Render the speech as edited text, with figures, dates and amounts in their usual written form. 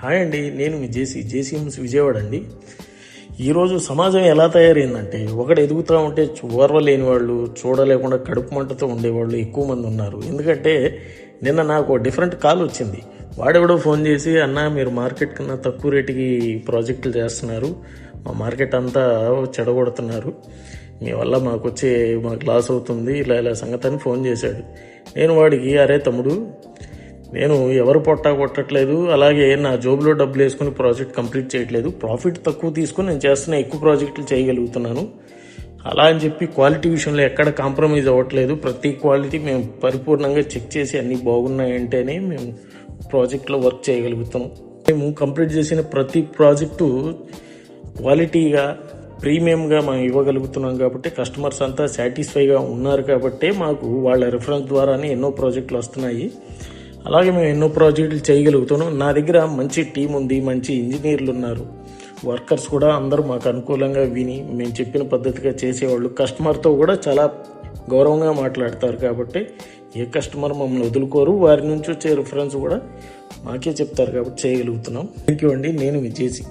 Hi అండి, నేను మీ జేసీ hills Vijayawada అండి. ఈరోజు సమాజం ఎలా తయారైందంటే, ఒకడు ఎదుగుతూ ఉంటే ఓర్వలేని వాళ్ళు, చూడలేకుండా కడుపు మంటతో ఉండేవాళ్ళు ఎక్కువ మంది ఉన్నారు. ఎందుకంటే నిన్న నాకు డిఫరెంట్ కాల్ వచ్చింది. వాడెవడో ఫోన్ చేసి, అన్న మీరు మార్కెట్ కన్నా తక్కువ రేటుకి ప్రాజెక్టులు చేస్తున్నారు, మా మార్కెట్ అంతా చెడగొడుతున్నారు, మీ వల్ల మాకు లాస్ అవుతుంది, ఇలా సంగతి అని ఫోన్ చేశాడు. నేను వాడికి, అరే తమ్ముడు, నేను ఎవరు పొట్టా కొట్టట్లేదు, అలాగే నా జోబులో డబ్బులు వేసుకుని ప్రాజెక్ట్ కంప్లీట్ చేయట్లేదు, ప్రాఫిట్ తక్కువ తీసుకుని నేను చేస్తున్న ఎక్కువ ప్రాజెక్టులు చేయగలుగుతున్నాను. అలా అని చెప్పి క్వాలిటీ విషయంలో ఎక్కడ కాంప్రమైజ్ అవ్వట్లేదు. ప్రతి క్వాలిటీ మేము పరిపూర్ణంగా చెక్ చేసి అన్నీ బాగున్నాయంటేనే మేము ప్రాజెక్ట్లో వర్క్ చేయగలుగుతాం. మేము కంప్లీట్ చేసిన ప్రతి ప్రాజెక్టు క్వాలిటీగా ప్రీమియంగా మనం ఇవ్వగలుగుతున్నాం కాబట్టి కస్టమర్స్ అంతా సాటిస్ఫైగా ఉన్నారు కాబట్టి మాకు వాళ్ళ రిఫరెన్స్ ద్వారానే ఎన్నో ప్రాజెక్టులు వస్తున్నాయి. అలాగే మేము ఎన్నో ప్రాజెక్టులు చేయగలుగుతున్నాం. నా దగ్గర మంచి టీం ఉంది, మంచి ఇంజనీర్లు ఉన్నారు, వర్కర్స్ కూడా అందరూ మాకు అనుకూలంగా విని మేము చెప్పిన పద్ధతిగా చేసేవాళ్ళు. కస్టమర్తో కూడా చాలా గౌరవంగా మాట్లాడతారు కాబట్టి ఏ కస్టమర్ మమ్మల్ని వదులుకోరు. వారి నుంచి వచ్చే రిఫరెన్స్ కూడా మాకే చెప్తారు కాబట్టి చేయగలుగుతున్నాం. థ్యాంక్ యూ అండి. నేను మీ జేసీ.